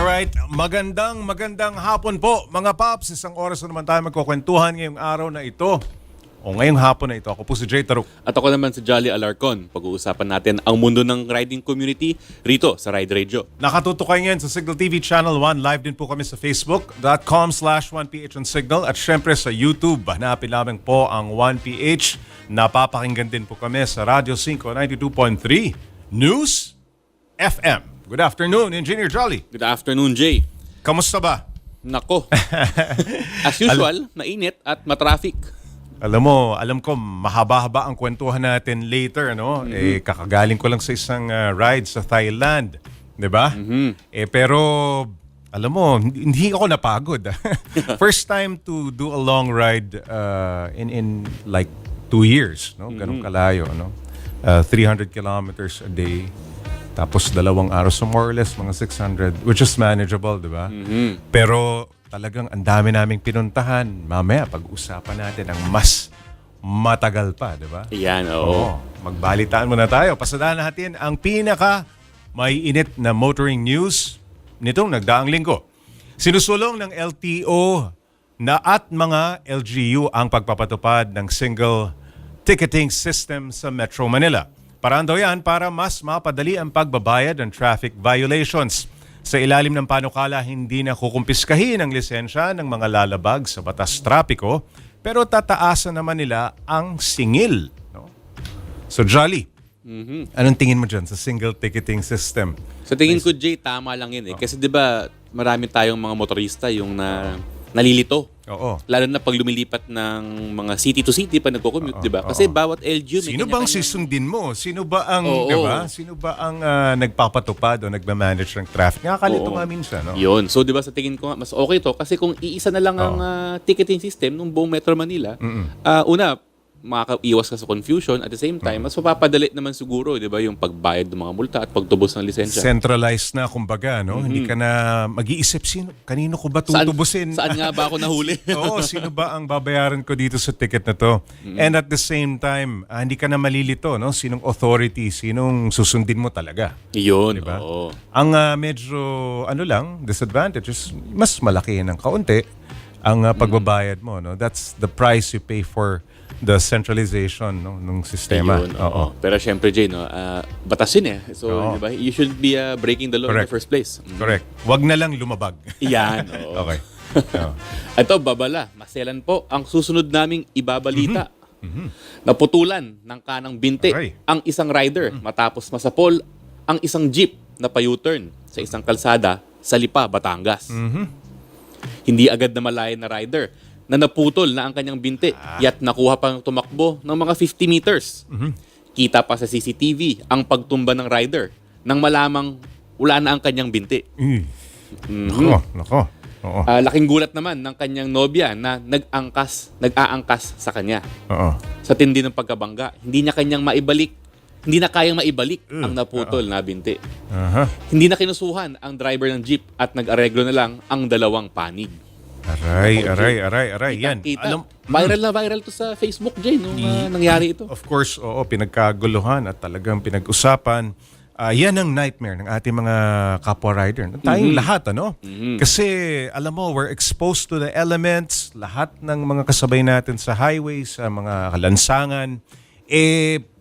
Alright, magandang hapon po mga paps. Isang oras na naman tayo magkukwentuhan ngayong araw na ito. O ngayong hapon na ito. Ako po si Jay Taruk. At ako naman si Jolly Alarcon. Pag-uusapan natin ang mundo ng riding community rito sa Ride Radio. Nakatuto kayo ngayon sa Signal TV Channel 1. Live din po kami sa facebook.com/1ph on Signal. At syempre sa YouTube. Hanapin lamang po ang 1ph. Napapakinggan din po kami sa Radio 5 92.3 News FM. Good afternoon, Engineer Jolly. Good afternoon, Jay. Kamusta ba? Nako. As usual, mainit at matraffic. Alam ko, mahaba-haba ang kwentuhan natin later, no? Kakagaling ko lang sa isang ride sa Thailand, 'di ba? Pero alam mo, hindi ako napagod. First time to do a long ride in like 2 years, no? Ganun kalayo, no? 300 kilometers a day. Tapos 2 araw, so more or less mga 600, which is manageable, 'di ba? Pero talagang ang dami naming pinuntahan. Mamaya pag-usapan natin ang mas matagal pa, di ba? Yan, oo. Magbalitaan muna tayo. Pasadahan natin ang pinaka maiinit na motoring news nitong nagdaang linggo. Sinusulong ng LTO na at mga LGU ang pagpapatupad ng single ticketing system sa Metro Manila. Paraan daw yan para mas mapadali ang pagbabayad ng traffic violations. Sa ilalim ng panukala, hindi na kukumpiskahin ang lisensya ng mga lalabag sa batas trapiko, pero tataasan naman nila ang singil. No? So, Jolly, anong tingin mo dyan sa single ticketing system? Sa tingin ko, Jay, tama lang yun eh. Kasi di ba marami tayong mga motorista yung nalilito. Oo. Lalo na pag lumilipat ng mga city to city pa nagko-commute, di ba? Kasi bawat LGU may Sino bang susundin mo? Sino ba ang, di ba? Sino ba ang nagpapatupad o nagmamanage ng traffic? Nakakalito nga minsan, no? Yun. So, di ba sa tingin ko nga, mas okay to. Kasi kung iisa na lang ang ticketing system ng buong Metro Manila, una, makakaiwas ka sa confusion. At the same time, mas mapapadali naman siguro, di ba, yung pagbayad ng mga multa at pagtubos ng lisensya. Centralized na, kumbaga, no? Hindi ka na mag-iisip, kanino ko ba tutubusin? Saan nga ba ako nahuli? Oo, sino ba ang babayaran ko dito sa ticket na to? And at the same time, hindi ka na malilito, no? Sinong authority, sinong susundin mo talaga? Yun, diba? oo. Ang medyo, disadvantage is mas malaki ng kaunti ang pagbabayad mo, no? That's the price you pay for the centralization, no, ng sistema. Ayun, oo. Pero syempre, Jay, no, batas yun eh. So, di ba, you shouldn't be breaking the law in the first place. Correct. Wag na lang lumabag. Yan, oo. Okay. Ito, babala. Maselan po ang susunod naming ibabalita. Naputulan ng kanang binte ang isang rider matapos masapol ang isang jeep na pa-U-turn sa isang kalsada sa Lipa, Batangas. Hindi agad na malaya na rider na naputol na ang kanyang binti yat nakuha pang tumakbo ng mga 50 meters. Kita pa sa CCTV ang pagtumba ng rider nang malamang wala na ang kanyang binti. Nako. Oo. Laking gulat naman ng kanyang nobya na nag-aangkas sa kanya. Oo. Sa tindi ng pagkabangga. Hindi na kayang maibalik ang naputol na binti. Hindi na kinusuhan ang driver ng jeep at nag-areglo na lang ang dalawang panig. Aray. Yan. Kita. Viral to sa Facebook, Jay, nung nangyari ito. Of course, oo, pinagkaguluhan at talagang pinag-usapan. Yan ang nightmare ng ating mga kapwa rider. Tayong lahat, ano? Kasi, alam mo, we're exposed to the elements. Lahat ng mga kasabay natin sa highways, sa mga kalansangan,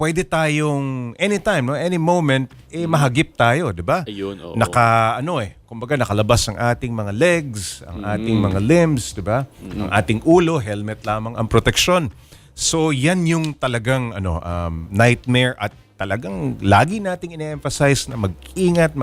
pwede tayong anytime, no? Any moment, mahagip tayo, di ba? Ayun, oo. Kumbaga nakalabas ang ating mga legs, ang ating mga limbs, di ba? Ang ating ulo, helmet lamang ang proteksyon. So, yan yung talagang nightmare at talagang lagi nating ine-emphasize na mag-ingat.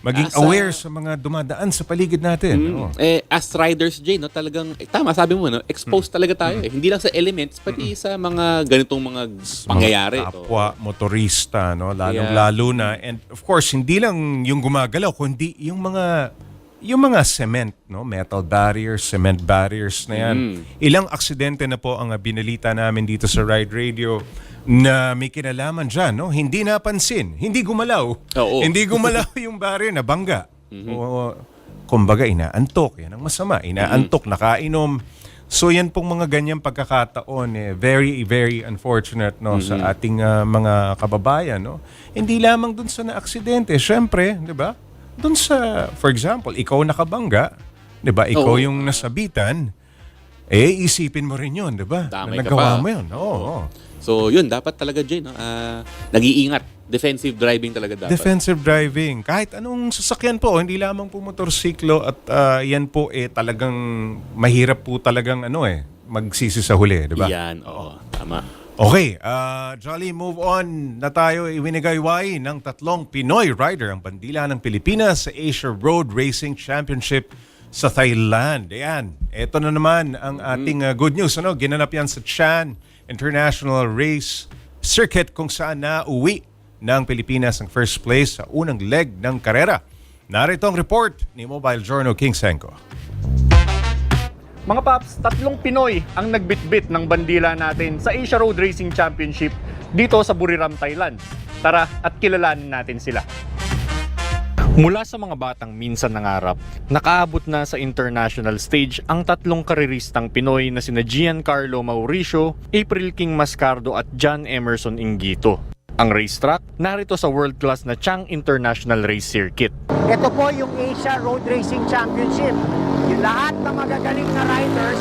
Maging aware sa mga dumadaan sa paligid natin. As riders, Jay, no, talagang, tama, sabi mo, no, exposed talaga tayo. Hindi lang sa elements, pati sa mga ganitong mga pangyayari. Kapwa, motorista, no, lalong-lalo na. And of course, hindi lang yung gumagalaw, kundi yung mga cement, no, metal barriers, cement barriers na yan. Ilang aksidente na po ang binalita namin dito sa Ride Radio na may kinalaman dyan, no? Hindi napansin, hindi gumalaw. Oo. Hindi gumalaw yung barrier na bangga. Kumbaga, inaantok. Yan ang masama. Inaantok, nakainom. So yan pong mga ganyang pagkakataon, very, very unfortunate, no, sa ating mga kababayan. No? Hindi lamang dun sa na-aksidente. Siyempre, di ba? Dun sa, for example, ikaw nakabangga, di ba? Ikaw yung nasabitan, isipin mo rin yun, di ba? Damay Na ka nagawa pa. mo yun. Oo. So, yun, dapat talaga, Jay, no? Nag-iingat. Defensive driving talaga dapat. Defensive driving. Kahit anong sasakyan po, hindi lamang po motorsiklo at yan po talagang mahirap po talagang magsisi sa huli, di ba? Yan, oo. Tama. Okay, Jolly, move on na tayo. Iwinigayway ng 3 Pinoy rider ang bandila ng Pilipinas sa Asia Road Racing Championship sa Thailand. Ayan, ito na naman ang ating good news. Ginanap yan sa Chan International Race Circuit kung saan nauwi ng Pilipinas ang first place sa unang leg ng karera. Narito ang report ni Mobile Journal King Senko. Mga Paps, 3 Pinoy ang nagbitbit ng bandila natin sa Asia Road Racing Championship dito sa Buriram, Thailand. Tara at kilalanin natin sila. Mula sa mga batang minsan nangarap, nakaabot na sa international stage ang 3 kareristang Pinoy na sina Giancarlo Mauricio, April King Mascardo at John Emerson Inguito. Ang racetrack narito sa world-class na Chang International Race Circuit. Ito po yung Asia Road Racing Championship. Yung lahat ng magagaling na riders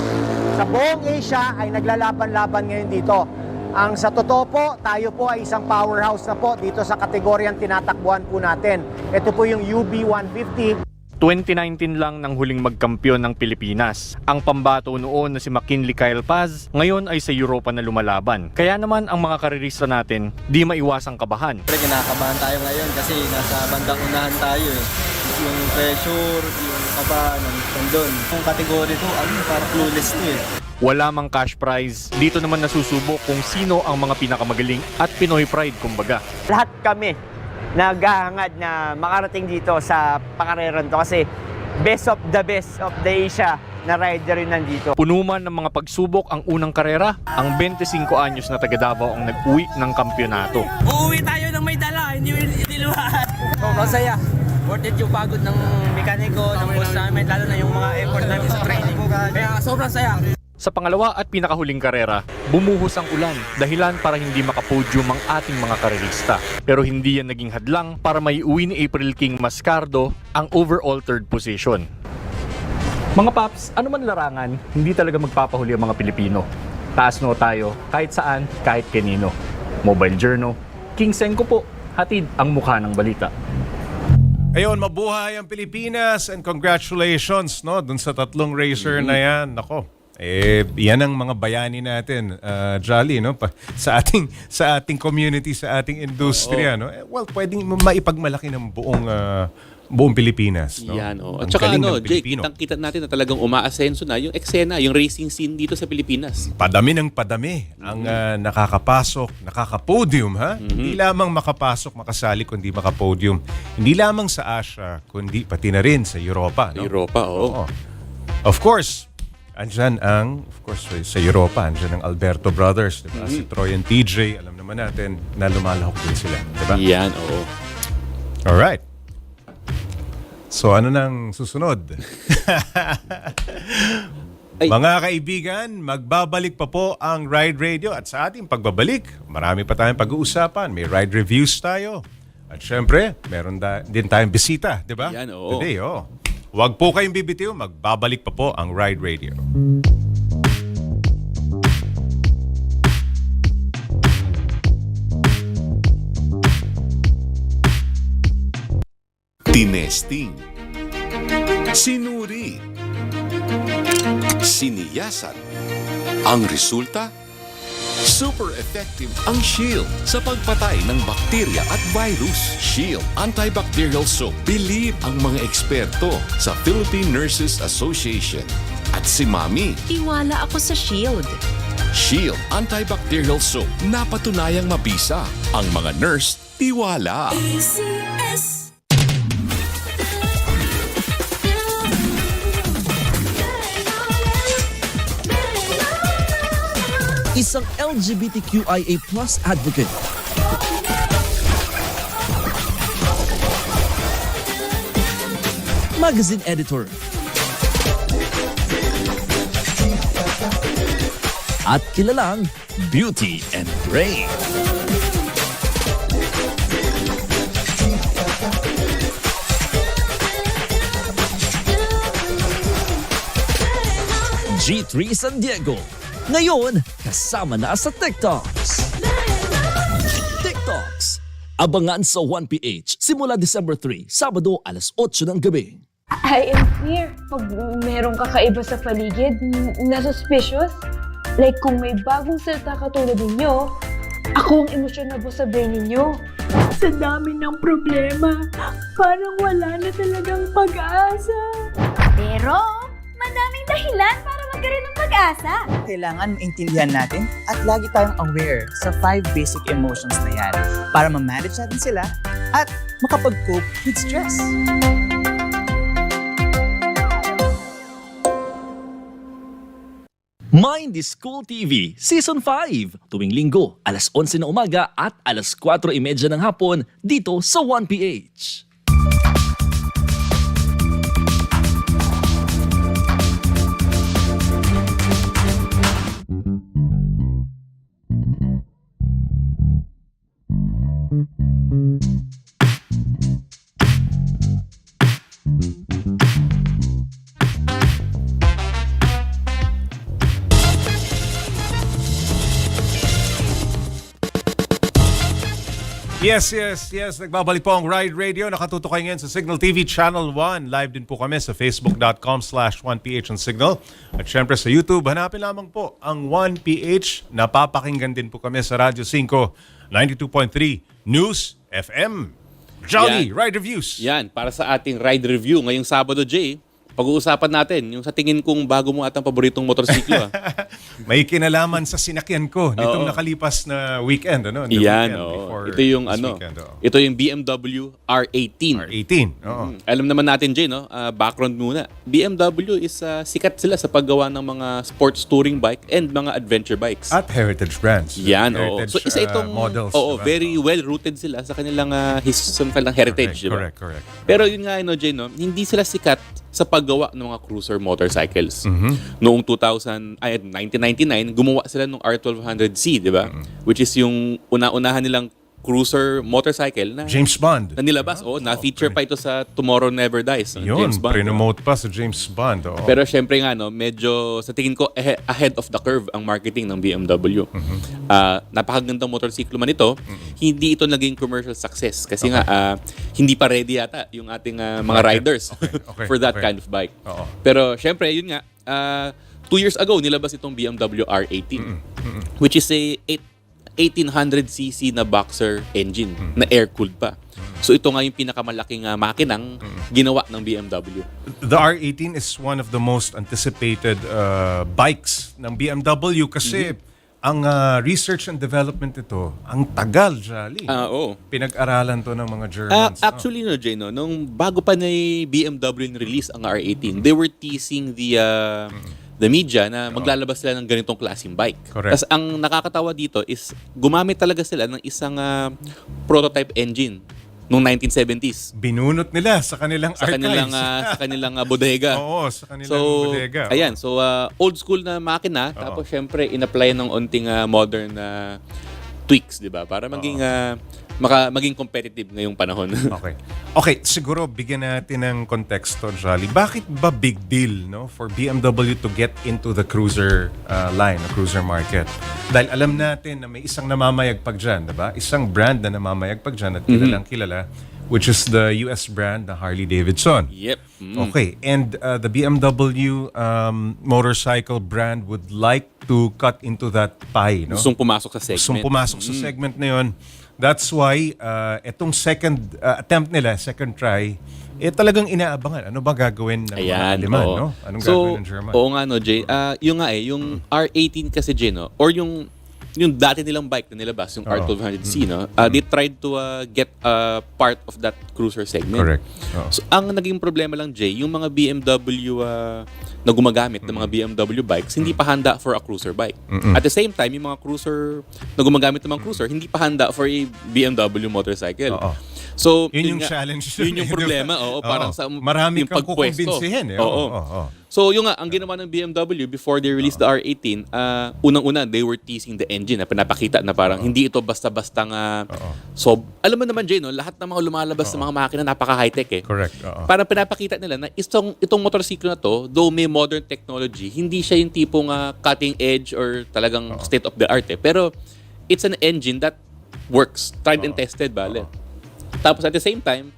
sa buong Asia ay naglalaban-laban ngayon dito. Ang sa totoo po, tayo po ay isang powerhouse na po dito sa kategoryang tinatakbuhan po natin. Ito po yung UB150. 2019 lang nang huling magkampiyon ng Pilipinas. Ang pambato noon na si McKinley Kyle Paz, ngayon ay sa Europa na lumalaban. Kaya naman ang mga karerista natin, di maiwasang kabahan. Siyempre, kinakabahan tayo ngayon kasi nasa bandang unahan tayo eh. Yung pressure, yung kaba, nandun. Yung kategory to, parang clueless to eh. Wala mang cash prize, dito naman nasusubok kung sino ang mga pinakamagaling at Pinoy pride kumbaga. Lahat kami naghahangad na makarating dito sa pangareron to kasi best of the Asia na rider rin nandito. Puno man ng mga pagsubok ang unang karera, ang 25 anyos na taga Davao ang nag-uwi ng kampyonato. Uuwi tayo ng may dala, hindi luhaan. Masaya. Worth it yung pagod ng mekaniko, ng boss namin, lalo na yung mga effort namin sa training. Kaya sobrang saya. Sa pangalawa at pinakahuling karera, bumuhos ang ulan dahilan para hindi makapodium ang ating mga karerista. Pero hindi yan naging hadlang para maiuwi ni April King Mascardo ang overall third position. Mga Paps, ano man larangan, hindi talaga magpapahuli ang mga Pilipino. Taas no tayo, kahit saan, kahit kanino. Mobile Journal, King Senko po, hatid ang mukha ng balita. Ayun, mabuhay ang Pilipinas and congratulations dun sa 3 racer na yan. Nako. Yan ang mga bayani natin, Jolly, no? Sa ating community, sa ating industriya, no? Well, pwedeng maipagmalaki ng buong Pilipinas, no? Yan, oh. Ang At saka galing ng Jake, Pilipino. kitang-kita natin na talagang umaasenso na yung eksena, yung racing scene dito sa Pilipinas. Padami ng padami ang nakakapasok, nakakapodium, ha? Hindi lamang makapasok, makasali, kundi makapodium. Hindi lamang sa Asia, kundi pati na rin sa Europa, no? Europa, oo. Of course, sa Europa, andyan ang Alberto Brothers, diba? Si Troy and TJ, alam naman natin na lumalahok din sila, diba? Yan, oo. Alright. So ano nang susunod? Ay. Mga kaibigan, magbabalik pa po ang Ride Radio at sa ating pagbabalik, marami pa tayong pag-uusapan. May ride reviews tayo. At syempre, meron din tayong bisita, di ba? Yan, oo. Today, oh. Huwag po kayong bibitiw, magbabalik pa po ang Ride Radio. Tinesting, sinuri, siniyasan. Ang resulta? Super effective ang Shield sa pagpatay ng bakterya at virus. Shield Antibacterial Soap. Believe ang mga eksperto sa Philippine Nurses Association. At si Mami. Tiwala ako sa Shield. Shield Antibacterial Soap. Napatunayang mabisa. Ang mga nurse, tiwala. Isang LGBTQIA+ advocate. Magazine editor. At kilalang beauty and brain. G3 San Diego. Ngayon, kasama na sa TikToks. TikToks. Abangan sa 1PH simula December 3, Sabado alas 8 ng gabi. I am fear. Pag merong kakaiba sa paligid, na suspicious. Like kung may bagong salita katulad ninyo, ako ang emosyon na sa brain ninyo. Sa dami ng problema, parang wala na talagang pag-asa. Pero, madaming dahilan para magkaroon ng pag-asa. Kailangan maintindihan natin at lagi tayong aware sa 5 basic emotions na yan para ma-manage natin sila at makapag-cope with stress. Mind the School TV Season 5 tuwing linggo alas 11 na umaga at alas 4:30 ng hapon dito sa 1PH. Yes. Nagbabalik po ang Ride Radio. Nakatuto kayo ngayon sa Signal TV Channel 1. Live din po kami sa facebook.com/1PH on Signal. At syempre sa YouTube, hanapin lamang po ang 1PH. Napapakinggan din po kami sa Radyo 5, 92.3 News FM. Jolly, Ride Reviews. Yan, para sa ating ride review ngayong Sabado, Jay, pag-uusapan natin yung sa tingin kong bago mo atang paboritong motorsiklo. May kinalaman sa sinakyan ko nitong Oo. nakalipas na weekend. Ano? Yan, Weekend oo. before Ito yung this ano, weekend, oo. ito yung BMW R18. R18. Oo. Alam naman natin, Jay, no? Background muna. BMW is sikat sila sa paggawa ng mga sports touring bike and mga adventure bikes. At heritage brands. Yan, oo. Heritage, So isa itong models. oo, diba? very well rooted sila sa kanilang heritage, diba? Correct. Pero yun nga, Jay, no? Hindi sila sikat sa paggawa ng mga cruiser motorcycles. Mm-hmm. Noong 1999, gumawa sila ng R1200C, di ba? Which is yung una-unahan nilang cruiser motorcycle na James Bond. na nilabas. Na-feature pa ito sa Tomorrow Never Dies. ng Yun, James Bond. pre-promote pa sa James Bond. Oo. Pero syempre nga, medyo sa tingin ko ahead of the curve ang marketing ng BMW. Napakagandang motorsiklo man ito, hindi ito naging commercial success kasi nga hindi pa ready yata yung ating mga riders Okay, for that okay. kind of bike. Oo. Pero syempre, yun nga, 2 years ago, nilabas itong BMW R18, which is a 1800cc na boxer engine na air-cooled pa. So ito nga yung pinakamalaking makinang ginawa ng BMW. The R18 is one of the most anticipated bikes ng BMW kasi ang research and development ito, ang tagal, Jolly. Oo. Pinag-aralan to ng mga Germans. Actually, no, Jay, no, nung bago pa na BMW release ang R18, they were teasing the media na maglalabas sila ng ganitong klaseng bike. Correct. Kasi ang nakakatawa dito is gumamit talaga sila ng isang prototype engine noong 1970s. Binunot nila sa kanilang archives. Sa kanilang bodega. Oo, sa kanilang bodega. Ayan, so old school na makina, tapos syempre in-apply ng onting modern tweaks, 'di ba? Para maging maging competitive ngayong panahon. Okay, siguro bigyan natin ng konteksto, Jolly. Bakit ba big deal, no, for BMW to get into the cruiser line, the cruiser market? Dahil alam natin na may isang namamayagpag dyan, diba? Isang brand na namamayagpag dyan at kilalang kilala, which is the US brand, the Harley Davidson. Yep. Okay, and the BMW motorcycle brand would like to cut into that pie, no? Gustong pumasok sa segment. Gustong pumasok sa segment na yun. That's why itong second attempt nila, second try, talagang inaabangan. Ano ba gagawin ng mga Aleman, no? Anong gagawin ng German? Oo nga, no, Jay. Yung R18 kasi, Jay, no? Or yung dati nilang bike na nilabas, yung R1200C, no? They tried to get part of that cruiser segment. Correct. So, ang naging problema lang, Jay, yung mga BMW na gumagamit ng mga BMW bikes, hindi pa handa for a cruiser bike. At the same time, yung mga cruiser na gumagamit ng mga cruiser, hindi pa handa for a BMW motorcycle. So, yun yung challenge. Yun yung problema. Parang sa marami yung kang pagpwesto. kukumbinsihin. So, yung ang ginawa ng BMW before they released the R18, unang-una, they were teasing the engine na pinapakita na parang hindi ito basta-bastang so, alam mo naman, Jay, no, lahat ng mga lumalabas ng mga makina napaka-high-tech eh. Correct. Parang pinapakita nila na itong motorsiklo na to, though may modern technology, hindi siya yung tipong cutting edge or talagang state of the art eh. Pero it's an engine that works, tried and tested, bale. Tapos at the same time,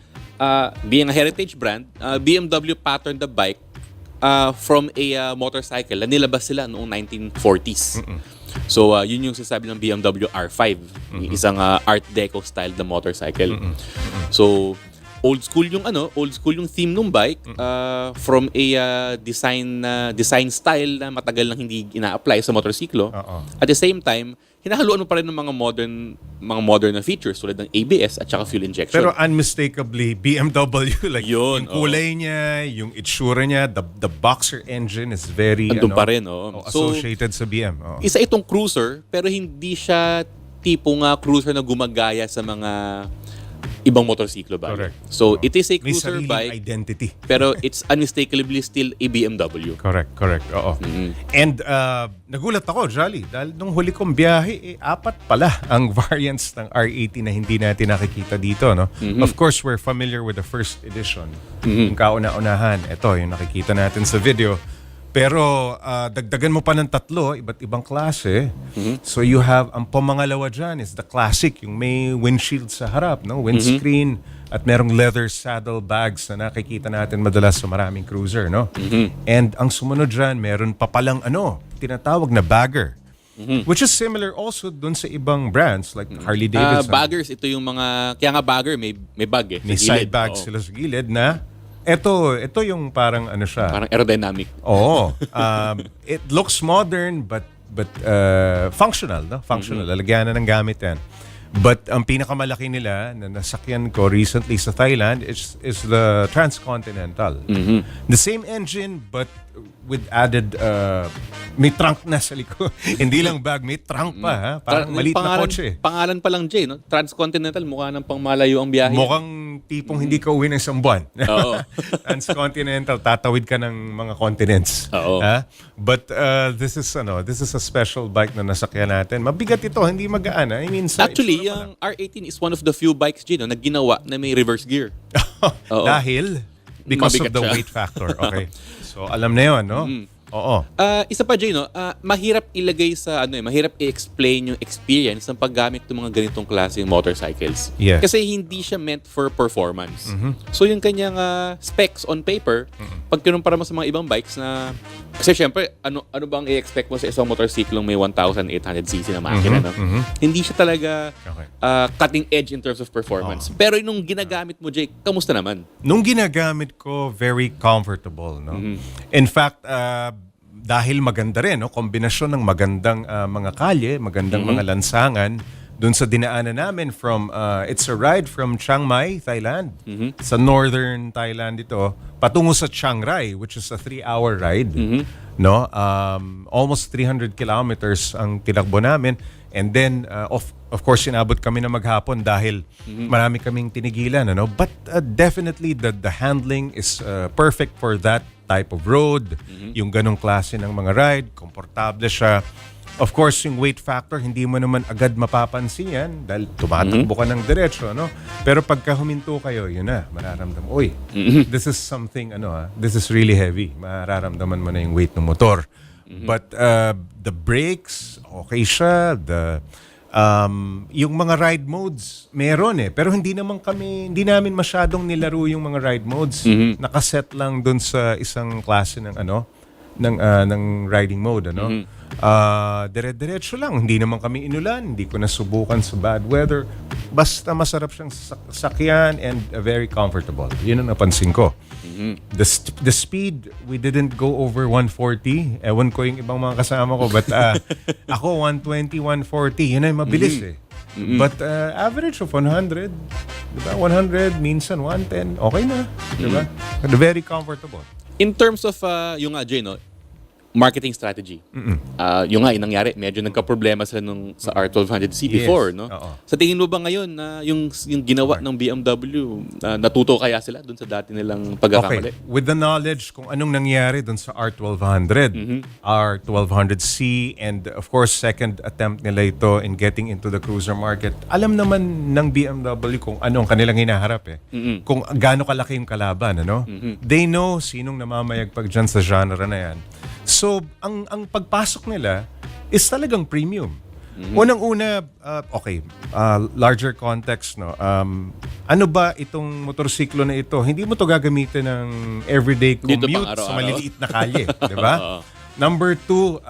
being a heritage brand, BMW patterned the bike from a motorcycle na nilabas sila noong 1940s. So yun yung sinasabi ng BMW R5, isang Art Deco style na motorcycle. So old school yung theme ng bike, from a design style na matagal nang hindi ina-apply sa motorsiklo. At the same time, hinahaluan mo pa rin ng mga modern na features tulad ng ABS at saka fuel injection. Pero unmistakably BMW, like yun, yung kulay niya, yung itsura niya, the boxer engine is very andun pa rin, associated sa BM. Isa itong cruiser, pero hindi siya tipong cruiser na gumagaya sa mga ibang motorsiklo ba? Correct. So, it is a cruiser may bike, identity. pero it's unmistakably still a BMW. Correct. Oo. And nagulat ako, Jolly, dahil nung huli kong biyahe, 4 pala ang variants ng R80 na hindi natin nakikita dito, no? Of course, we're familiar with the first edition. Yung kauna-unahan, ito, yung nakikita natin sa video. Pero dagdagan mo pa ng 3, iba't ibang klase. So you have, ang pamangalawa dyan is the classic, yung may windshield sa harap, no? Windscreen, at merong leather saddle bags na nakikita natin madalas sa maraming cruiser, no? And ang sumunod dyan, meron pa palang tinatawag na bagger. Which is similar also dun sa ibang brands like Harley Davidson. Baggers, ito yung mga, kaya nga bagger, may bag eh. May side bags sila sa gilid na ito yung parang siya. Parang aerodynamic. Oo. It looks modern but functional, no? Functional. Lalagyan na ng gamit yan. But ang pinakamalaki nila na nasakyan ko recently sa Thailand is the Transcontinental. The same engine but with added may trunk na sa likod. Hindi lang bag, may trunk pa, ha? Parang maliit na kotse. Pangalan pa lang, Jay, no? Transcontinental, mukha ng pangmalayo ang biyahe. Mukhang tipong hindi ka uwi ng isang buwan. Oo. Transcontinental, tatawid ka ng mga continents. Oo. But this is a special bike na nasakyan natin. Mabigat ito, hindi magaan. I mean, actually, yung R18 is one of the few bikes, Jay, no, na ginawa na may reverse gear. Dahil? Because Mabigat of the siya. weight factor. Okay. So, alam na yun, no? Oo. Isa pa, Jay, no? Mahirap ilagay sa, mahirap i-explain yung experience ng paggamit ng mga ganitong klaseng motorcycles. Yes. Kasi hindi siya meant for performance. So yung kanyang specs on paper, pag kinumpara mo sa mga ibang bikes na, kasi syempre, ano bang i-expect mo sa isang motorsiklong may 1,800cc na makina, no? Hindi siya talaga cutting edge in terms of performance. Pero nung ginagamit mo, Jay, kamusta naman? Nung ginagamit ko, very comfortable, no? In fact, dahil maganda rin, no? Kombinasyon ng magandang mga kalye, magandang mga lansangan, dun sa dinaanan namin from, it's a ride from Chiang Mai, Thailand, sa northern Thailand ito, patungo sa Chiang Rai, which is a 3-hour ride, no? Almost 300 kilometers ang tinakbo namin. And then, of course, inabot kami na maghapon dahil marami kaming tinigilan. Ano? But definitely, the handling is perfect for that type of road. Yung ganong klase ng mga ride, komportable siya. Of course, yung weight factor, hindi mo naman agad mapapansin yan dahil tumatakbo ka ng diretso. No? Pero pagka huminto kayo, yun na, mararamdaman, uy, this is something, this is really heavy. Mararamdaman mo na yung weight ng motor. But the brakes, okay siya. Yung mga ride modes, meron pero hindi namin masyadong nilaro yung mga ride modes. Nakaset lang dun sa isang klase ng ng riding mode, dire-diretso lang. Hindi naman kami inulan, hindi ko nasubukan sa bad weather. Basta masarap siyang sakyan and very comfortable. Yun ang napansin ko. The speed, we didn't go over 140. Ewan ko yung ibang mga kasama ko, but ako 120, 140. Yun ay mabilis But average of 100, diba? 100, minsan 110, okay na. Diba? Very comfortable. In terms of yung Jay, no, marketing strategy. Yung nga, yung nangyari, medyo nagka-problema sa R1200C before, no? Sa tingin mo ba ngayon na yung ginawa ng BMW, natuto kaya sila dun sa dati nilang pagkakamali? Okay. With the knowledge kung anong nangyari dun sa R1200, R1200C, and of course, second attempt nila ito in getting into the cruiser market, alam naman ng BMW kung anong kanilang hinaharap kung gaano kalaki yung kalaban, ano? They know sinong namamayagpag dyan sa genre na yan. So, ang pagpasok nila is talagang premium. Unang-una, larger context, no? Ano ba itong motorsiklo na ito? Hindi mo to gagamitin ng everyday commute sa maliliit na kalye, di ba? Number 2,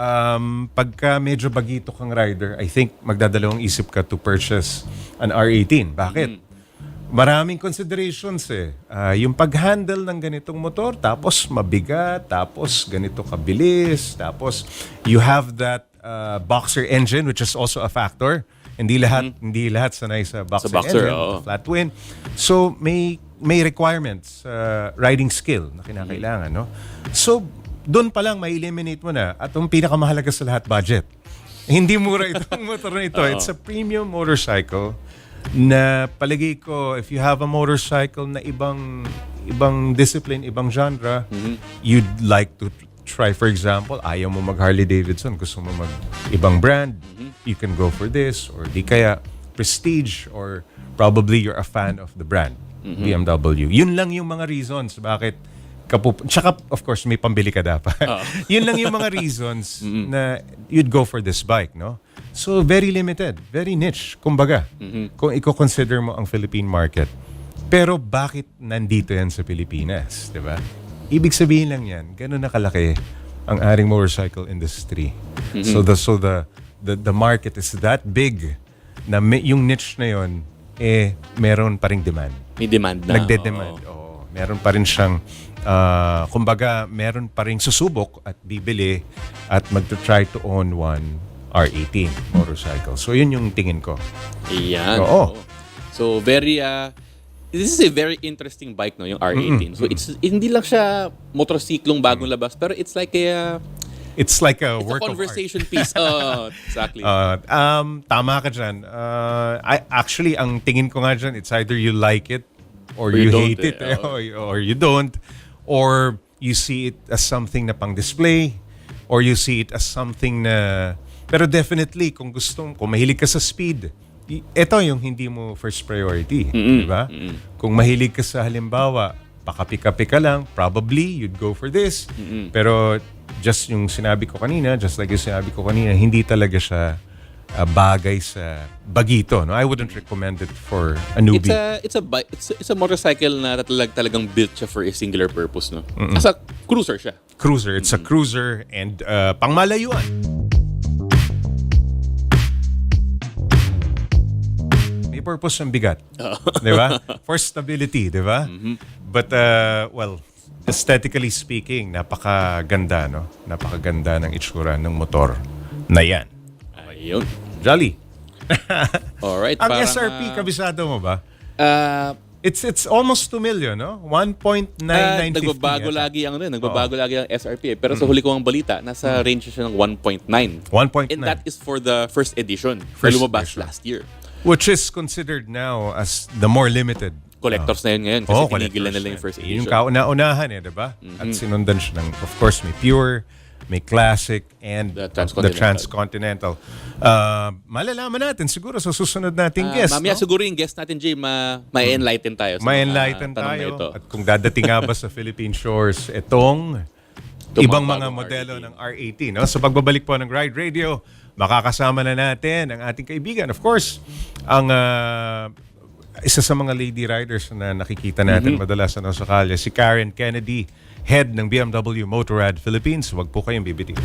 pagka medyo bagito kang rider, I think magdadalawang isip ka to purchase an R18. Bakit? Maraming considerations yung pag-handle ng ganitong motor, tapos mabigat, tapos ganito kabilis, tapos you have that boxer engine, which is also a factor. Hindi lahat sanay sa boxer engine, flat twin. So may requirements, riding skill na kinakailangan, no? So doon pa lang ma-eliminate mo na at ang pinakamahalaga sa lahat, budget. Hindi mura itong motor na ito. It's a premium motorcycle na palagi ko, if you have a motorcycle na ibang discipline, ibang genre, you'd like to try, for example, ayaw mo mag Harley Davidson, gusto mo mag ibang brand, you can go for this, or di kaya Prestige, or probably you're a fan of the brand, BMW. Yun lang yung mga reasons bakit tsaka, of course, may pambili ka dapat. Yun lang yung mga reasons na you'd go for this bike, no? So, very limited, very niche, kumbaga, kung i-consider mo ang Philippine market. Pero bakit nandito yan sa Pilipinas, di ba? Ibig sabihin lang yan, gano'n na kalaki ang aring motorcycle industry. So the market is that big na yung niche na yon meron pa ring demand. May demand na. Nagde-demand. Meron pa rin siyang kumbaga, meron pa ring susubok at bibili at mag-try to own one R18 motorcycle. So, yun yung tingin ko. Iyan. So, this is a very interesting bike, no, yung R18. So, hindi lang siya motorsiklong bagong labas, pero it's like a work conversation of art. piece. Exactly. Tama ka dyan. Actually, ang tingin ko nga dyan, it's either you like it or you hate it, or you don't, or you see it as something na pang display, or you see it as something na, pero definitely kung mahilig ka sa speed, ito yung hindi mo first priority, di ba? Kung mahilig ka sa halimbawa, pakapi-kapi ka lang, probably you'd go for this. Pero just yung sinabi ko kanina, hindi talaga siya bagay sa bagito. No? I wouldn't recommend it for a newbie. It's a motorcycle na talagang built siya for a singular purpose, no? As a cruiser siya. Cruiser. It's a cruiser and pangmalayuan. May purpose ng bigat. Di ba? For stability, di ba? But, well, aesthetically speaking, napakaganda, no? Napakaganda ng itsura ng motor na yan. Ayun. Jolly. Alright. Ang SRP, kabisado mo ba? It's almost 2 million, no? 1.9950. Nagbabago lagi ang SRP. Pero sa huli ko ang balita, nasa range siya ng 1.9. 1.9. And that is for the first edition. First na lumabas edition. last year. Which is considered now as the more limited. Collectors na yun ngayon kasi tinigilan nila yung first edition. Yung kauna-unahan diba? At sinundan siya ng, of course, may pure, may classic, and the transcontinental. Malalaman natin siguro sa susunod nating guest. Mamaya siguro yung guest natin, Jay, ma-enlighten tayo. Ma-enlighten tayo. At kung dadating nga ba sa Philippine shores, itong ibang mga modelo ng R80. No? Sa pagbabalik po ng Ride Radio, makakasama na natin ang ating kaibigan. Of course, ang isa sa mga lady riders na nakikita natin madalas sa kalye, si Karen Kennedy, head ng BMW Motorrad Philippines. Huwag po kayong bibitiw.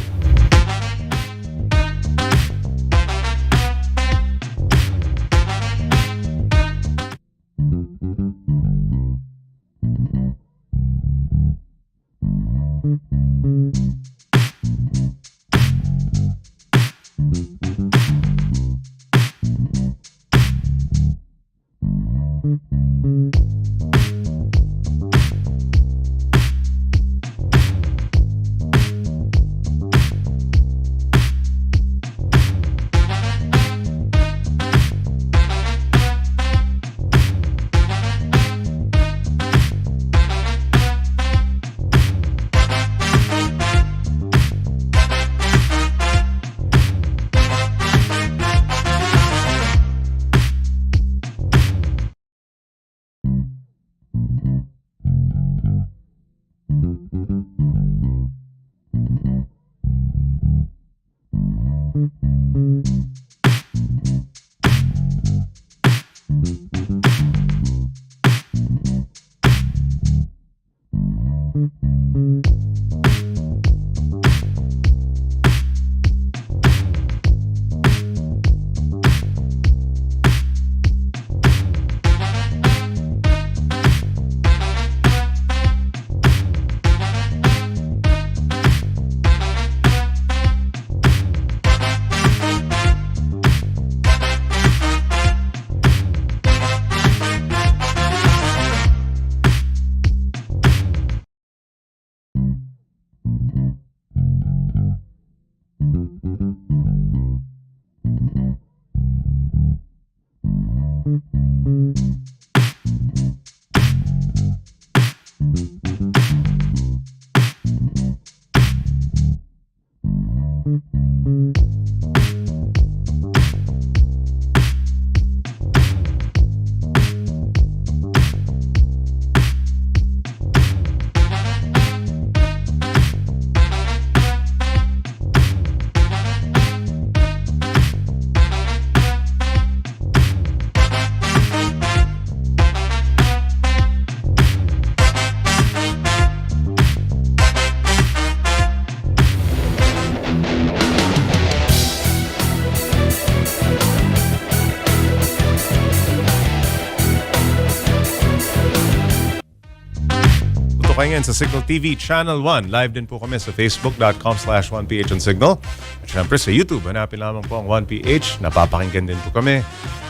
Ngayon sa Signal TV Channel 1. Live din po kami sa facebook.com/1PH on Signal. At syempre sa YouTube, hanapin lamang po ang 1PH. Napapakinggan din po kami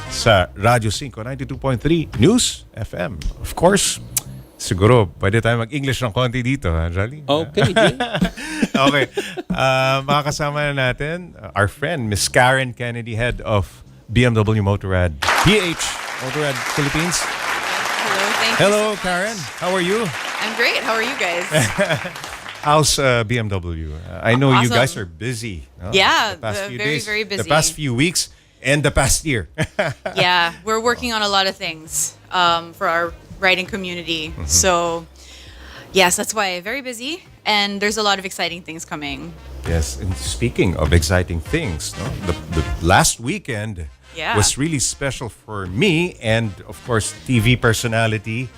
sa Radyo 5, 92.3 News FM. Of course, siguro pwede tayo mag-English ng konti dito, ha, Jolly? Okay, Jay. Okay. Makakasama na natin our friend, Miss Karen Kennedy, head of BMW Motorrad PH, Motorrad Philippines. Hello, thank you. Hello, Karen. How are you? I'm great. How are you guys? How's BMW? I know you Awesome. guys are busy. No? Yeah, The past few very, days, very busy. The past few weeks and the past year. Yeah, we're working on a lot of things for our riding community. So, Yes, that's why very busy, and there's a lot of exciting things coming. Yes, and speaking of exciting things, no, the last weekend Yeah. was really special for me and, of course, TV personality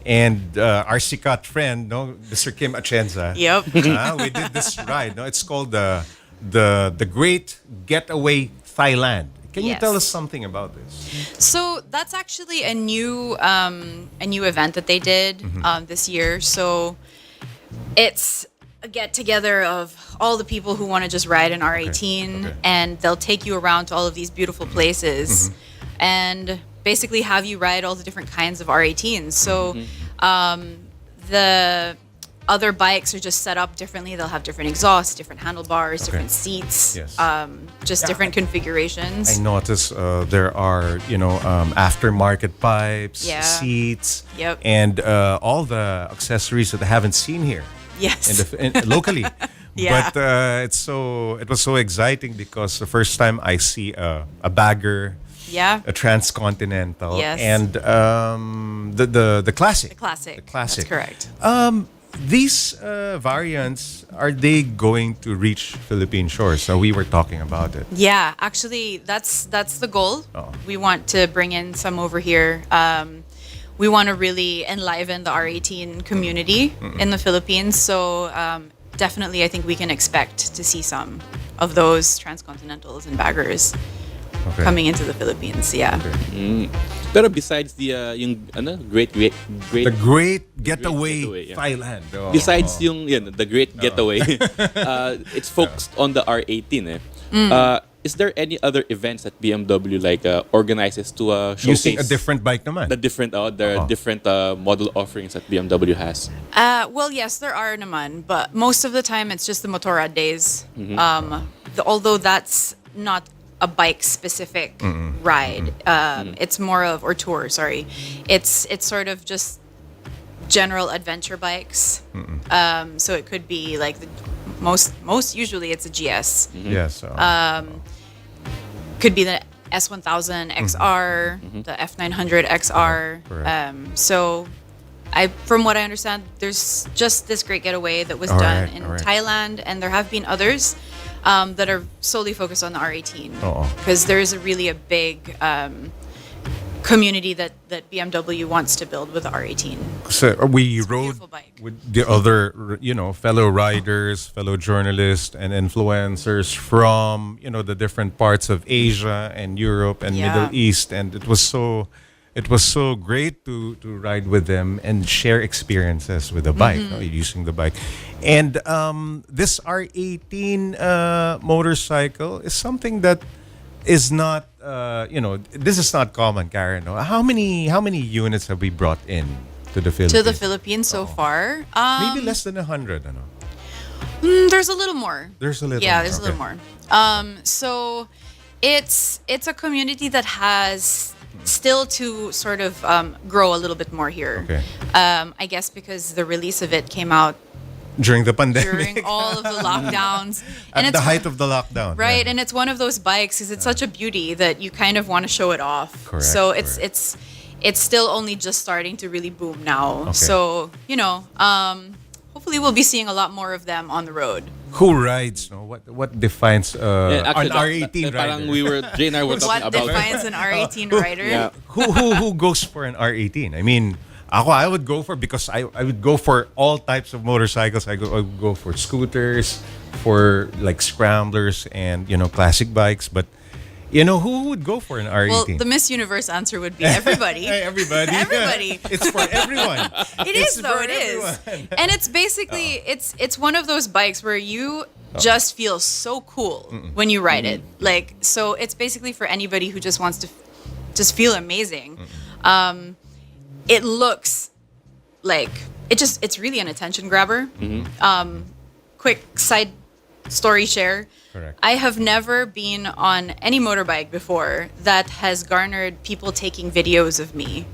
and our sikat friend, no, Mr. Kim Atienza. Yep. We did this ride. No, it's called the Great Getaway Thailand. Can you Yes. tell us something about this? So that's actually a new event that they did this year. So it's a get together of all the people who want to just ride an R18, Okay. and they'll take you around to all of these beautiful places, and basically have you ride all the different kinds of R18s. So the other bikes are just set up differently. They'll have different exhausts, different handlebars, different seats, Yes. just different configurations. I noticed there are, aftermarket pipes, Yeah. seats, Yep. and all the accessories that I haven't seen here. Yes. Locally. Yeah. But it was so exciting because the first time I see a bagger, Yeah. a transcontinental, Yes. and the classic. The classic. The classic. That's correct. These variants, are they going to reach Philippine shores? So we were talking about it. Yeah, actually, that's the goal. Oh. We want to bring in some over here. We want to really enliven the R18 community in the Philippines. So definitely, I think we can expect to see some of those transcontinentals and baggers Okay. coming into the Philippines. Yeah. Pero besides the great The Great Getaway, Getaway, yeah. Thailand. Oh. besides the great getaway, it's focused on the R18 eh. Is there any other events that BMW organizes to showcase Using a different bike naman. the different model offerings that BMW has? Well, yes, there are naman, but most of the time it's just the Motorrad days. Although that's not a bike-specific ride, it's more of or tour. Sorry, it's sort of just general adventure bikes. So it could be like the most usually it's a GS. Yes. Could be the S1000 XR, the F900 XR. Correct. So, from what I understand, there's just this great getaway that was All done right, in all right. Thailand, and there have been others that are solely focused on the R18 Oo. because there is really a big community that BMW wants to build with the R18. So we a rode beautiful bike. with the other, fellow riders, fellow journalists, and influencers from, the different parts of Asia and Europe and Yeah. Middle East, and it was so great to ride with them and share experiences with the bike, using the bike. And this R18 motorcycle is something that is not, this is not common, Karen. No? How many units have we brought in to the Philippines? To the Philippines so far, Maybe less than 100. Ano? there's a little more. There's a little. Yeah, more. there's a little Okay. more. So it's a community that has still to sort of grow a little bit more here. Okay. I guess because the release of it came out During the pandemic. during all of the lockdowns. At the height of the lockdown. Right, Yeah. and it's one of those bikes because it's such a beauty that you kind of want to show it off. Correct, So correct. it's still only just starting to really boom now. Okay. So hopefully we'll be seeing a lot more of them on the road. Who rides? No? What defines Actually, an R18 parang rider? Jay and I were talking What about defines an R18 rider? Yeah. who goes for an R18? I mean, I would go for, because I would go for all types of motorcycles. I would go for scooters, for like scramblers and classic bikes. But who would go for an R18? Well, the Miss Universe answer would be everybody. Hey, everybody. Everybody. It's for everyone. It It's is though, for it is. everyone. And it's basically it's one of those bikes where you just feel so cool when you ride it. Like, so it's basically for anybody who just wants to just feel amazing. It looks like it's really an attention grabber. Quick side story share. Correct. I have never been on any motorbike before that has garnered people taking videos of me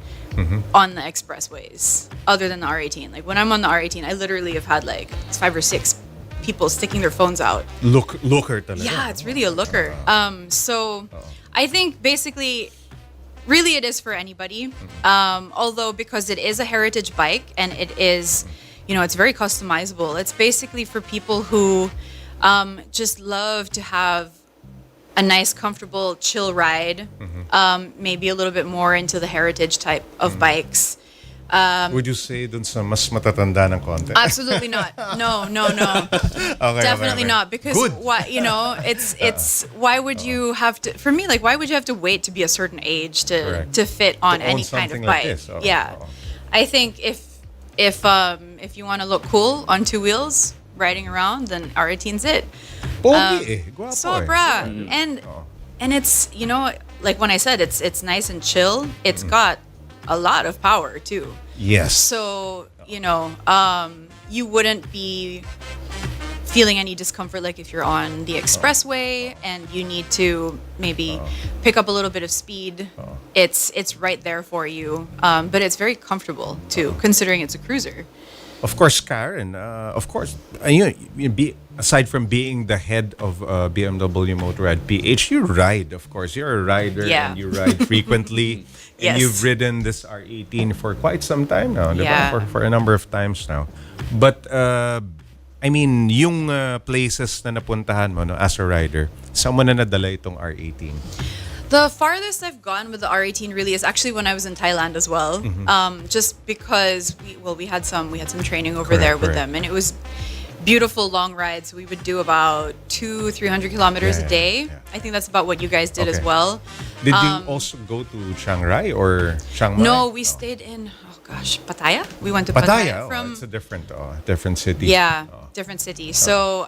on the expressways other than the R18. Like when I'm on the R18, I literally have had like 5 or 6 people sticking their phones out. Looker talaga. Yeah, it's really a looker. So I think basically, really it is for anybody. Although because it is a heritage bike and it is, it's very customizable. It's basically for people who just love to have a nice, comfortable, chill ride. Maybe a little bit more into the heritage type of bikes. Would you say dun sa mas matatanda ng konti? Absolutely not. No. Definitely not. Because why? It's why would you have to? For me, like, why would you have to wait to be a certain age to fit on To own any kind of something like bike? this. Yeah, I think if you want to look cool on two wheels riding around, then R18's it. Pogi Guwapo Sobra. And it's, like when I said, it's nice and chill. It's got a lot of power too. Yes. So, you wouldn't be feeling any discomfort like if you're on the expressway and you need to maybe pick up a little bit of speed. It's right there for you. But it's very comfortable too, considering it's a cruiser. Of course, Karen. Of course, aside from being the head of BMW Motorrad PH, you ride. Of course, you're a rider and you ride frequently. And Yes. you've ridden this R18 for quite some time now, di ba? Yeah. For a number of times now. But yung places na napuntahan mo as a rider, saan mo na nadala itong R18? The farthest I've gone with the R18 really is actually when I was in Thailand as well. Just because we had some training over there with them, and it was beautiful long rides. We would do about 200-300 kilometers a day. I think that's about what you guys did as well. Did you also go to Chiang Rai or Chiang Mai? No, we stayed in Pattaya. We went to Pattaya. It's a different city. Yeah, different city. So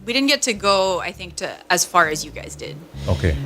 we didn't get to go, I think, to as far as you guys did. Okay.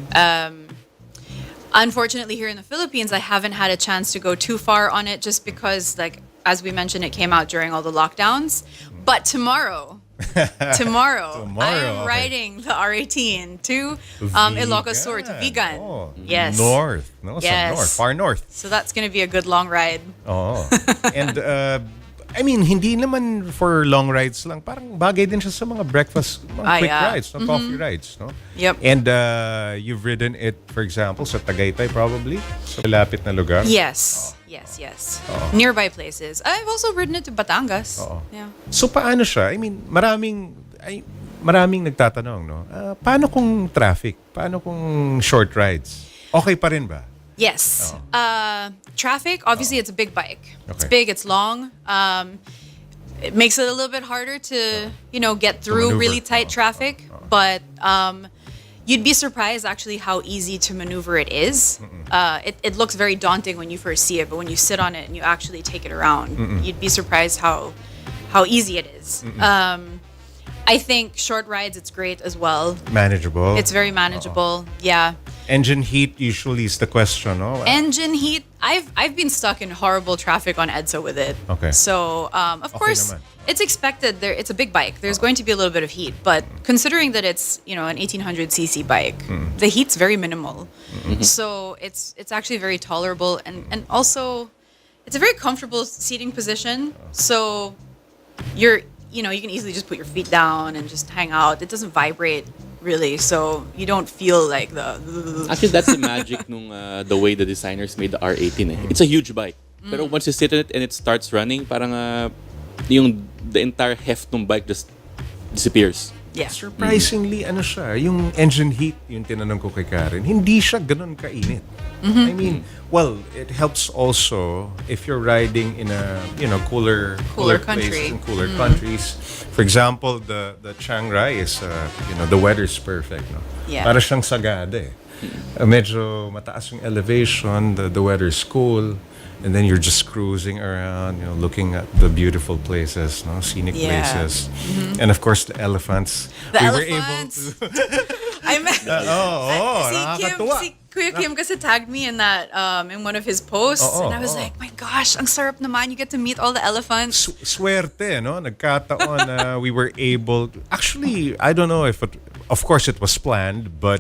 Unfortunately, here in the Philippines, I haven't had a chance to go too far on it just because, like, as we mentioned, it came out during all the lockdowns. But tomorrow I'm riding the R18 to Ilocos Sur, to Vigan. Yes. North. No, Yes. north. Far north. So that's going to be a good long ride. Oh. And hindi naman for long rides lang. Parang bagay din siya sa mga breakfast, mga quick rides, no? Coffee rides, no? Yep. And you've ridden it, for example, sa Tagaytay probably? Sa malapit na lugar? Yes. Yes. Nearby places. I've also ridden it to Batangas. Yeah. So paano siya? maraming nagtatanong, no? Paano kung traffic? Paano kung short rides? Okay pa rin ba? Yes. Traffic, obviously, it's a big bike. It's Okay. big, it's long. It makes it a little bit harder to, get through maneuver. really tight traffic. But you'd be surprised, actually, how easy to maneuver it is. It looks very daunting when you first see it, but when you sit on it and you actually take it around, you'd be surprised how easy it is. I think short rides, it's great as well. Manageable. It's very manageable. Yeah. Engine heat usually is the question, no? Engine heat. I've been stuck in horrible traffic on EDSA with it. Okay. So of course naman. it's expected. It's a big bike. There's going to be a little bit of heat, but considering that it's an 1800cc bike, the heat's very minimal. So it's actually very tolerable, and also it's a very comfortable seating position. So you can easily just put your feet down and just hang out. It doesn't vibrate really, so you don't feel like the. Actually, that's the magic nung the way the designers made the R18. It's a huge bike, pero once you sit in it and it starts running, parang the entire heft ng bike just disappears. Yeah. Surprisingly, yung engine heat, yung tinanong ko kay Karen, hindi siya ganun kainit. I mean, well, it helps also if you're riding in a cooler country. places and cooler countries. For example, the Chiang Rai is the weather's perfect, no. Yeah. Para siyang Sagada. Medyo mataas yung elevation, the weather's cool. And then you're just cruising around, looking at the beautiful places, scenic places. And of course, the elephants. The we elephants. were able to... I met nakakatuwa. si Kuya Kim kasi tagged me in that in one of his posts, and I was like, my gosh, ang sarap naman. You get to meet all the elephants. Swerte, no? Nagkataon we were able to... Actually, I don't know if of course it was planned, but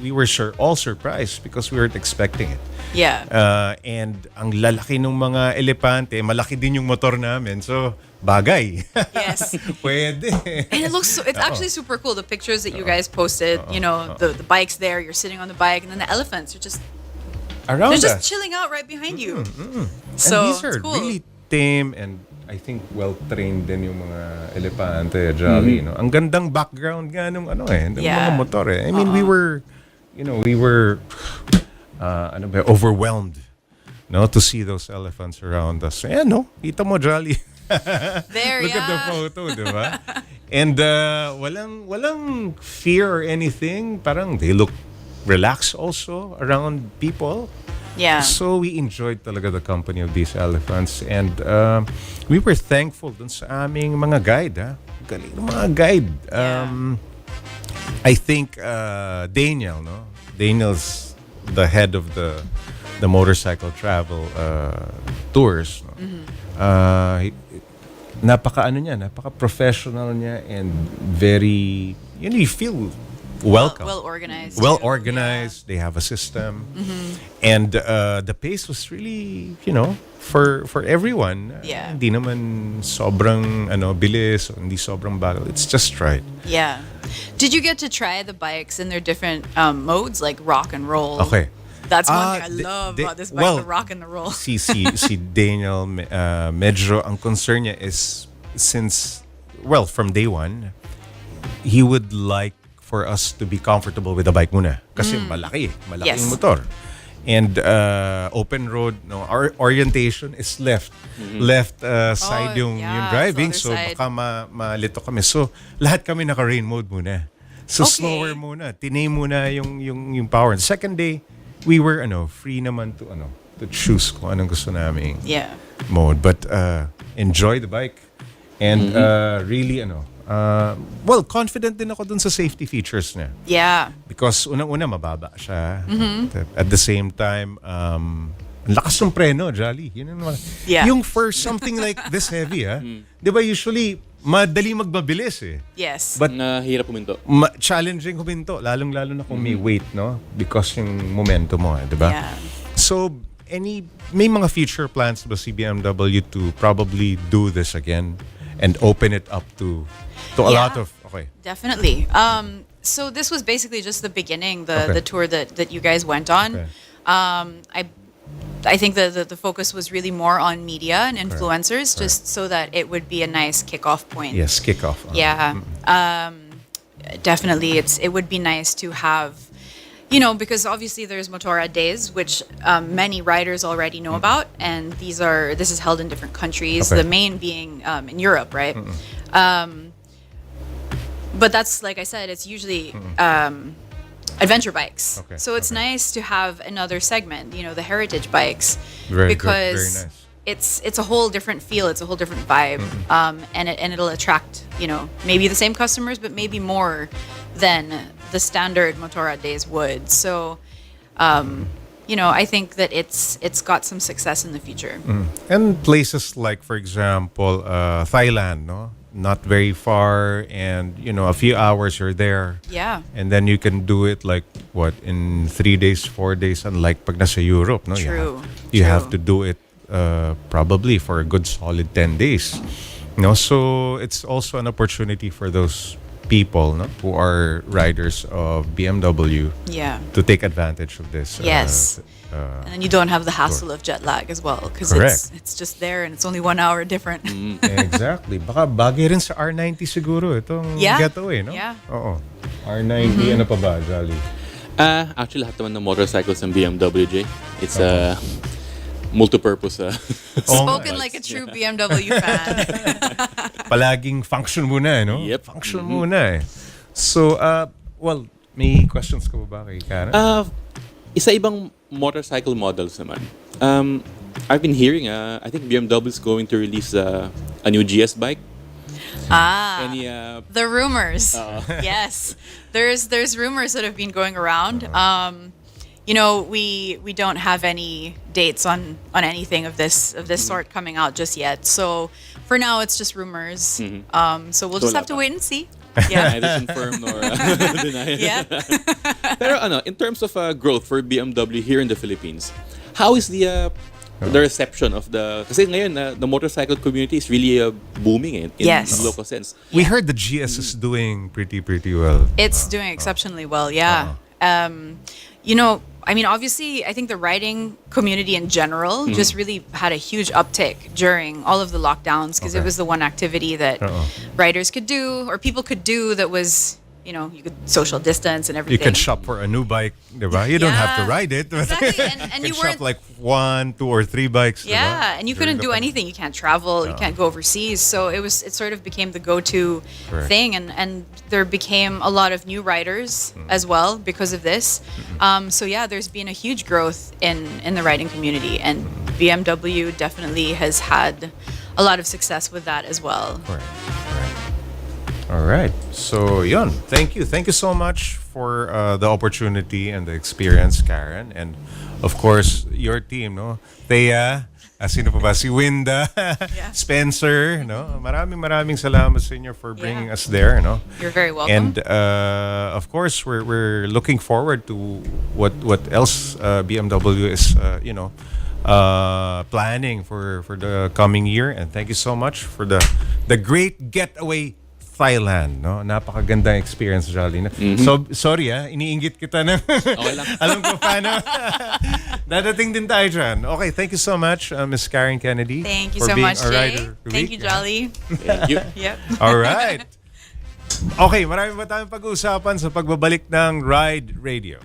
we were all surprised because we weren't expecting it. Yeah. And ang lalaki ng mga elepante, malaki din yung motor namin. So, bagay. Yes. Pwede. And it's actually super cool. The pictures that you guys posted, the bikes there, you're sitting on the bike, and then the elephants are just around they're us. just chilling out right behind you. And So these are it's cool. really tame and I think well-trained din yung mga elepante, Jolly, no? Ang gandang background nga nung ng mga motor eh. I mean, we were overwhelmed, no, to see those elephants around us. Ayan, no? Kita mo, Jolly. There, Look at the photo, di ba? And walang fear or anything. Parang they look relaxed also around people. Yeah. So we enjoyed talaga the company of these elephants. And we were thankful dun sa aming mga guide. Galing ng mga guide. I think Daniel, no? Daniel's the head of the motorcycle travel tours. No? Napaka professional niya, and very, you feel welcome. Well organized. Well organized. They have a system. And the pace was really, for everyone. Yeah. Hindi naman sobrang bilis, hindi sobrang bagal. It's just right. Yeah. Did you get to try the bikes in their different modes, like rock and roll? Okay. That's one thing I love about this bike, the rock and the roll. si Daniel, medyo ang concern niya is, since, from day one, he would like for us to be comfortable with the bike muna. Kasi malaking Yes. motor. And open road, no, our orientation is left side yung driving, it's so the other side. baka malito kami. So lahat kami naka rain mode muna. So Okay. slower muna, tinay muna yung power. The second day, we were free naman to choose kung anong gusto namin Yeah. mode, but enjoy the bike, and really confident din ako dun sa safety features niya. Yeah. Because unang-una mababa siya. At the same time, ang lakas ng preno, Jolly. Yun naman. Yeah. Yung for something like this heavy, di ba usually madali magbabilis eh. Yes. But Hirap puminto. challenging huminto, lalong-lalo na kung may weight, no? Because yung momentum mo, di ba? Yeah. So, may mga future plans ba si BMW to probably do this again and open it up to a lot of, Definitely. So this was basically just the beginning, the tour that you guys went on. Okay. I think the focus was really more on media and influencers, just so that it would be a nice kickoff point. Yes, kickoff. Yeah. Definitely, it would be nice to have, because obviously there's Motora Days, which many riders already know about, and this is held in different countries. Okay. The main being in Europe, right? But that's, like I said, it's usually adventure bikes. Okay, So it's nice to have another segment, the heritage bikes, Very good, because very nice. it's a whole different feel, it's a whole different vibe, and it'll attract maybe the same customers, but maybe more than the standard Motora Days would. So, I think that it's got some success in the future. And places like, for example, Thailand, no? Not very far, and a few hours you're there. Yeah. And then you can do it like in 3 days, 4 days, unlike pag nasa Europe, no? True. You have to do it probably for a good solid 10 days. So it's also an opportunity for those people, no, who are riders of BMW, Yeah. to take advantage of this. Yes. And then you don't have the hassle of jet lag as well, because Correct. it's just there and it's only 1 hour different. Exactly. Baka bagay rin sa R90 siguro itong Yeah. getaway, no? Yeah. Oo. R90, ano pa ba, Jolly? Actually, lahat naman ng motorcycles ng BMW, Jay. It's a multi-purpose. Spoken like a true BMW fan. Palaging function muna, no? Yep. Function muna eh. So, may questions ka ba kay Karen? Isa ibang motorcycle models naman. I've been hearing, I think BMW is going to release a new GS bike. Any, The rumors. Yes. There's rumors that have been going around. We don't have any dates on anything of this sort coming out just yet. So for now, it's just rumors. So we'll just have to wait and see. Yeah. Neither confirm nor deny. Yeah. Pero in terms of growth for BMW here in the Philippines, how is the reception of kasi ngayon the motorcycle community is really booming in Yes. local sense. We heard the GS is doing pretty well. It's doing exceptionally well, yeah. I mean, obviously, I think the riding community in general just really had a huge uptick during all of the lockdowns because it was the one activity that riders could do or people could do that was, you know, you could social distance and everything. You can shop for a new bike, diba? You don't have to ride it. Exactly, and you you can weren't shop like 1, 2, or 3 bikes. Yeah, diba? and you During couldn't the do pandemic. anything. You can't travel. You can't go overseas. So it sort of became the go-to thing, and there became a lot of new riders as well because of this. So yeah, there's been a huge growth in the riding community, and BMW definitely has had a lot of success with that as well. All right. So, yun. Thank you. Thank you so much for the opportunity and the experience, Karen. And, of course, your team, no? Thea, sino pa ba? Si Winda, Spencer, no? Maraming salamat sa inyo for bringing us there, no? You're very welcome. And, of course, we're looking forward to what else BMW is, planning for the coming year. And thank you so much for the great getaway Thailand, no? Napakagandang experience, Jolly. So, sorry iniinggit kita na. Okay lang. Alam ko paano. Dadating din tayo dyan. Okay, thank you so much, Miss Karen Kennedy. Thank you for so being much, our Jay. rider of the Thank week. you, Jolly. Thank you. Yep. All right. Okay, marami pa tayong pag-uusapan sa pagbabalik ng Ride Radio.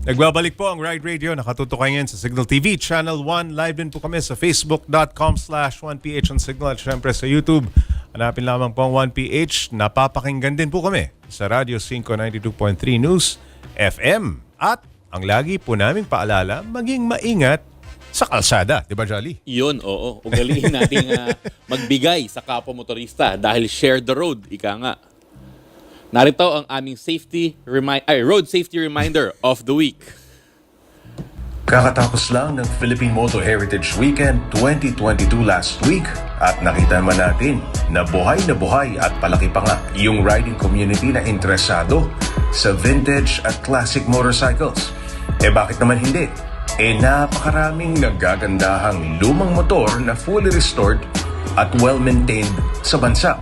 Nagbabalik po ang Ride Radio. Nakatutok kayo ngayon sa Signal TV, Channel 1. Live din po kami sa facebook.com/1PH on Signal at syempre sa YouTube. Hanapin lamang po ang 1PH. Napapakinggan din po kami sa Radio 592.3 News FM. At ang lagi po namin paalala, maging maingat sa kalsada. Di ba, Jolly? Yun, oo. Ugaliin natin magbigay sa kapwa motorista dahil share the road, ika nga. Narito ang aming road safety reminder of the week. Kakatapos lang ng Philippine Motor Heritage Weekend 2022 last week at nakita naman natin na buhay at palaki pa nga yung riding community na interesado sa vintage at classic motorcycles. Bakit naman hindi? napakaraming nagagandahang lumang motor na fully restored at well-maintained sa bansa.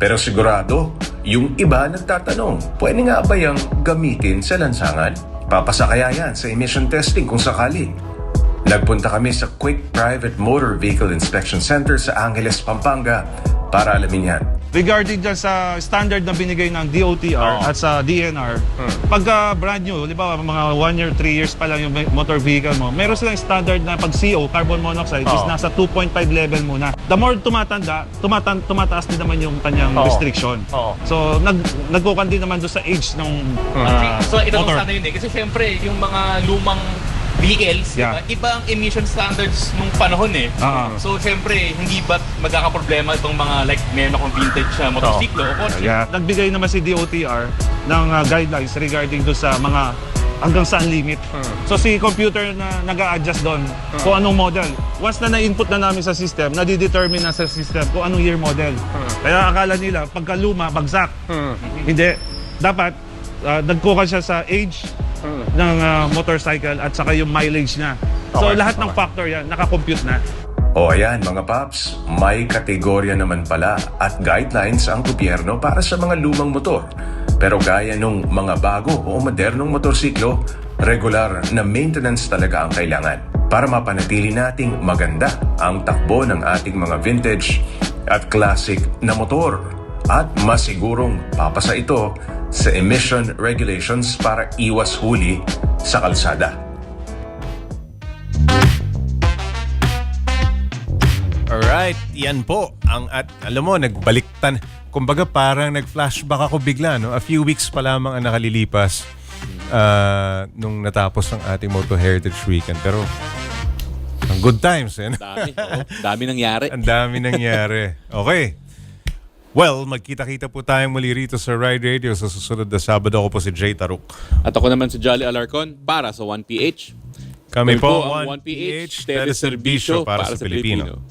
Pero sigurado, yung iba nagtatanong, pwede nga ba yung gamitin sa lansangan? Papasa kaya yan sa emission testing kung sakali? Nagpunta kami sa Quick Private Motor Vehicle Inspection Center sa Angeles, Pampanga para alamin yan. Regarding dyan sa standard na binigay ng DOTR at sa DNR, pagka brand new, di ba, mga 1 year, 3 years pa lang yung motor vehicle mo, meron silang standard na pag CO, carbon monoxide, is nasa 2.5 level muna. The more tumatanda, tumataas din naman yung kanyang restriction. So, nagkukan din naman doon sa age ng So, ito motor. sana yun kasi syempre, yung mga lumang vehicles, Yeah. iba ang emission standards nung panahon So, syempre, hindi ba magkakaproblema itong mga like, meron akong vintage motorsiklo o kotse? Nagbigay naman si DOTR ng guidelines regarding doon sa mga hanggang saan limit. So si computer na nag-a-adjust doon kung anong model. Once na na-input na namin sa system, nadidetermine na sa system kung anong year model. Kaya akala nila, pagka luma, bagsak. Hindi. Dapat, nagkukan siya sa age ng motorcycle at saka yung mileage niya. So lahat ng factor yan, nakakompute na. O ayan mga paps, may kategorya naman pala at guidelines ang gobyerno para sa mga lumang motor. Pero gaya nung mga bago o modernong motorsiklo, regular na maintenance talaga ang kailangan para mapanatili nating maganda ang takbo ng ating mga vintage at classic na motor. At masigurong papasa ito sa emission regulations para iwas huli sa kalsada. Alright, yan po. Alam mo, nagbaliktad. Kumbaga parang nag-flashback ako bigla. No? A few weeks pa lamang ang nakalilipas nung natapos ang ating Moto Heritage Weekend. Pero, ang good times. Eh? Dami nangyari. Ang dami nangyari. Okay. Well, magkita-kita po tayong muli rito sa Ride Radio sa susunod na Sabado. Ako po si Jay Taruk. At ako naman si Jolly Alarcon para sa 1PH. Kami po ang 1PH, teleserbisyo para sa Pilipino.